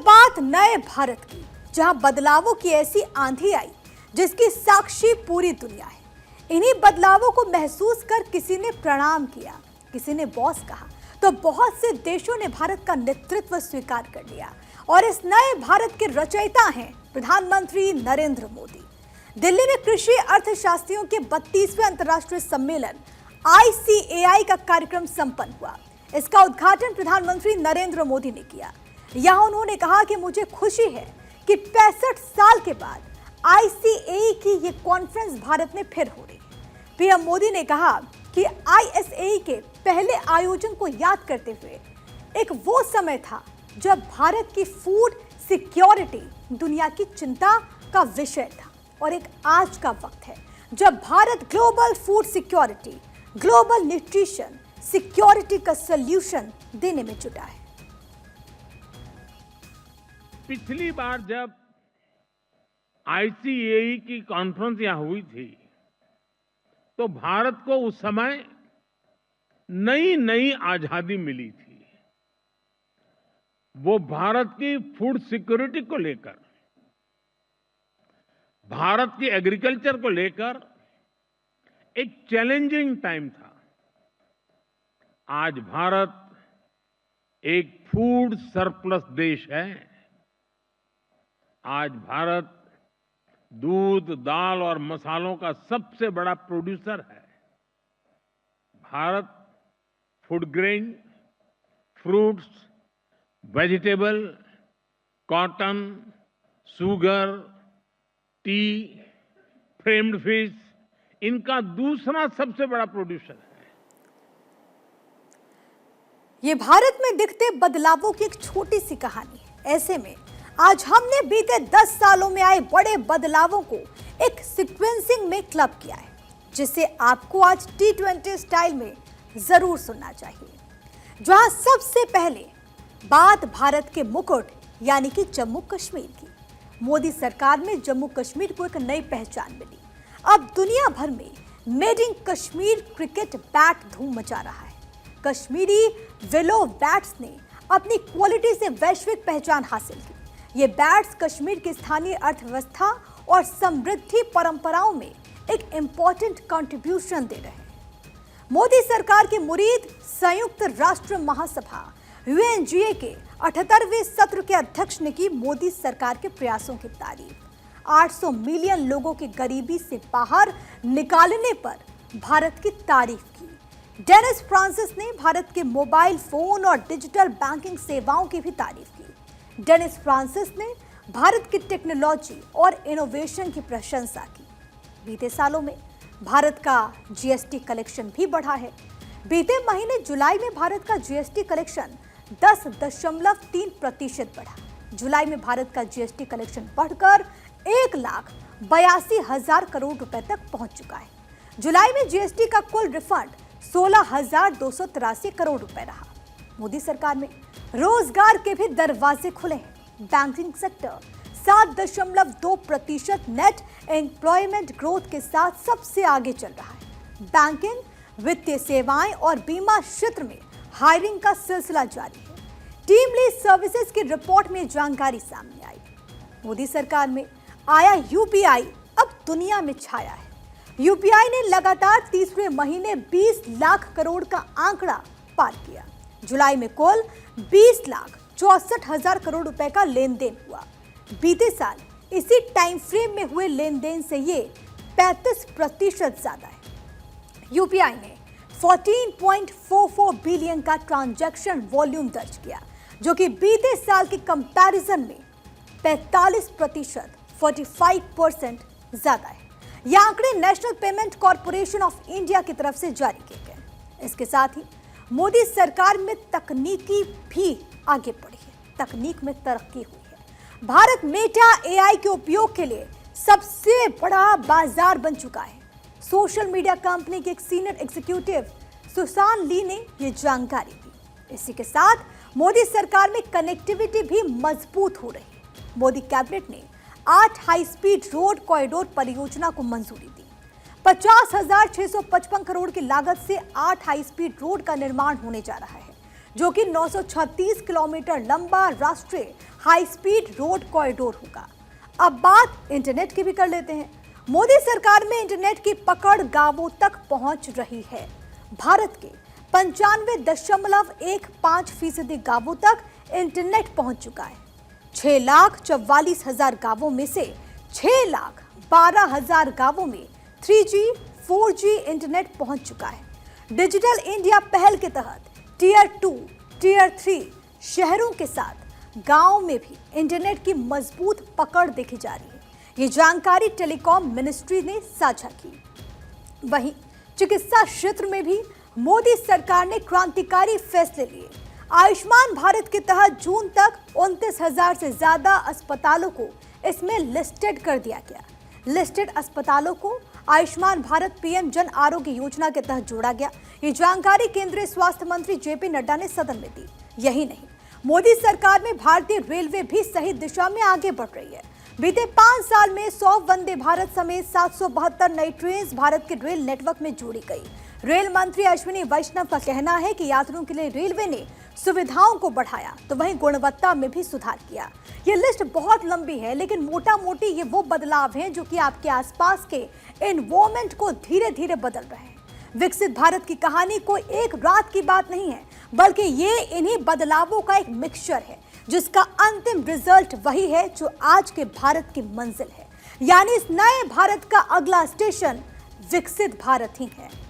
बात नए भारत की, जहां बदलावों की ऐसी आंधी आई जिसकी साक्षी पूरी दुनिया है। इन्हीं बदलावों को महसूस कर किसी ने प्रणाम किया, किसी ने बॉस कहा, तो बहुत से देशों ने भारत का नेतृत्व स्वीकार कर लिया। और इस नए भारत के रचयिता हैं प्रधानमंत्री नरेंद्र मोदी। दिल्ली में कृषि अर्थशास्त्रियों के 32वें अंतर्राष्ट्रीय सम्मेलन ICAI का कार्यक्रम संपन्न हुआ। इसका उद्घाटन प्रधानमंत्री नरेंद्र मोदी ने किया। यहां उन्होंने कहा कि मुझे खुशी है कि 65 साल के बाद ICAI की ये कॉन्फ्रेंस भारत में फिर हो रही है। पीएम मोदी ने कहा कि ICAI के पहले आयोजन को याद करते हुए एक वो समय था जब भारत की फूड सिक्योरिटी दुनिया की चिंता का विषय था, और एक आज का वक्त है जब Bharat global food security, global nutrition security का सॉल्यूशन देने में जुटा है। पिछली बार जब ICAI की कॉन्फ्रेंस यहां हुई थी तो भारत को उस समय नई नई आजादी मिली थी। वो भारत की फूड सिक्योरिटी को लेकर, भारत की एग्रीकल्चर को लेकर एक चैलेंजिंग टाइम था। आज भारत एक फूड सरप्लस देश है। आज भारत दूध, दाल और मसालों का सबसे बड़ा प्रोड्यूसर है। Bharat food grain, fruits, vegetable, cotton, sugar, T, framed fish, इनका दूसरा सबसे बड़ा प्रोड्यूसर है। ये भारत में दिखते बदलावों की एक छोटी सी कहानी है। ऐसे में आज हमने बीते 10 सालों में आए बड़े बदलावों को एक सीक्वेंसिंग में क्लब किया है, जिसे आपको आज T20 स्टाइल में जरूर सुनना चाहिए। जहां सबसे पहले बात भारत के मुकुट यानी कि जम्मू कश्मीर की। मोदी सरकार में जम्मू कश्मीर को एक नई पहचान मिली। अब दुनिया भर में made in Kashmir cricket bat धूम मचा रहा है। कश्मीरी विलो बैट्स ने अपनी क्वालिटी से वैश्विक पहचान हासिल की। ये बैट्स कश्मीर की स्थानीय अर्थव्यवस्था और समृद्धि परंपराओं में एक इंपॉर्टेंट कंट्रीब्यूशन दे रहे हैं। मोदी सरकार की मुरीद संयुक्त राष्ट्र महासभा UNGA के 78वें सत्र के अध्यक्ष ने की मोदी सरकार के प्रयासों की तारीफ। 800 मिलियन लोगों की गरीबी से बाहर निकालने पर भारत की तारीफ की। डेनिस फ्रांसिस ने भारत के मोबाइल फोन और डिजिटल बैंकिंग सेवाओं की भी तारीफ की। डेनिस फ्रांसिस ने भारत की टेक्नोलॉजी और इनोवेशन की प्रशंसा की। बीते सालों में भारत का GST कलेक्शन भी बढ़ा है। बीते महीने जुलाई में भारत का GST कलेक्शन 10.3% बढ़ा। जुलाई में भारत का GST कलेक्शन बढ़कर 1,82,000 करोड़ रुपए तक पहुंच चुका है। जुलाई में GST का कुल रिफंड 16,283 करोड़ रुपए रहा। मोदी सरकार में रोजगार के भी दरवाजे खुले हैं। Banking sector 7.2% net employment growth के साथ सबसे आगे चल रहा है। बैंकिंग, वित्तीय सेवाएं और बीमा क्षेत्र में हायरिंग का सिलसिला जारी है। टीम लीज सर्विसेज की रिपोर्ट में जानकारी सामने आई। मोदी सरकार में आया UPI अब दुनिया में छाया है। UPI ने लगातार तीसरे महीने 20 लाख करोड़ का आंकड़ा पार किया। जुलाई में कुल 20,64,000 करोड़ रुपए का लेन देन हुआ। बीते साल इसी टाइम फ्रेम में हुए लेन देन से ये 35% ज्यादा है। UPI ने 14.44 बिलियन का ट्रांजैक्शन वॉल्यूम दर्ज किया, जो कि बीते साल के कंपैरिजन में 45%, 45% ज्यादा है। ये आंकड़े national payment corporation of India की तरफ से जारी किए गए। इसके साथ ही मोदी सरकार में तकनीकी भी आगे बढ़ी है। तकनीक में तरक्की हुई है। भारत मेटा AI के उपयोग के लिए सबसे बड़ा बाजार बन चुका है। सोशल मीडिया कंपनी के एक सीनियर एग्जीक्यूटिव सुशांत ली ने यह जानकारी दी। इसी के साथ मोदी सरकार में कनेक्टिविटी भी मजबूत हो रही है। मोदी कैबिनेट ने 8 हाई स्पीड रोड कॉरिडोर परियोजना को मंजूरी दी। 50,655 करोड़ की लागत से 8 हाई स्पीड रोड का निर्माण होने जा रहा है, जो कि 936 किलोमीटर लंबा राष्ट्रीय हाई स्पीड रोड कॉरिडोर होगा। अब बात इंटरनेट की भी कर लेते हैं। मोदी सरकार में इंटरनेट की पकड़ गांवों तक पहुंच रही है। भारत के 95.15% गांवों तक इंटरनेट पहुंच चुका है। 6,44,000 गांवों में से 6,12,000 गांवों में 3G, 4G इंटरनेट पहुंच चुका है। डिजिटल इंडिया पहल के तहत टियर 2, टियर 3 शहरों के साथ गांव में भी इंटरनेट की मजबूत पकड़ देखी जा रही है। ये जानकारी टेलीकॉम मिनिस्ट्री ने साझा की। वहीं चिकित्सा क्षेत्र में भी मोदी सरकार ने क्रांतिकारी फैसले लिए। आयुष्मान भारत के तहत जून तक 29,000 से ज्यादा अस्पतालों को इसमें लिस्टेड कर दिया गया। लिस्टेड अस्पतालों को आयुष्मान भारत पीएम जन आरोग्य योजना के तहत जोड़ा गया। ये जानकारी केंद्रीय स्वास्थ्य मंत्री जेपी नड्डा ने सदन में दी। यही नहीं, मोदी सरकार में भारतीय रेलवे भी सही दिशा में आगे बढ़ रही है। बीते 5 साल में 100 वंदे भारत समेत 772 नई ट्रेन भारत के रेल नेटवर्क में जोड़ी गई। रेल मंत्री अश्विनी वैष्णव का कहना है कि यात्रियों के लिए रेलवे ने सुविधाओं को बढ़ाया तो वहीं गुणवत्ता में भी सुधार किया। ये लिस्ट बहुत लंबी है, लेकिन मोटा मोटी ये वो बदलाव हैं जो कि आपके आसपास के एनवायरमेंट को धीरे धीरे बदल रहे हैं। विकसित भारत की कहानी कोई एक रात की बात नहीं है, बल्कि ये इन्हीं बदलावों का एक मिक्सचर है, जिसका अंतिम रिजल्ट वही है जो आज के भारत की मंजिल है। यानी इस नए भारत का अगला स्टेशन विकसित भारत ही है।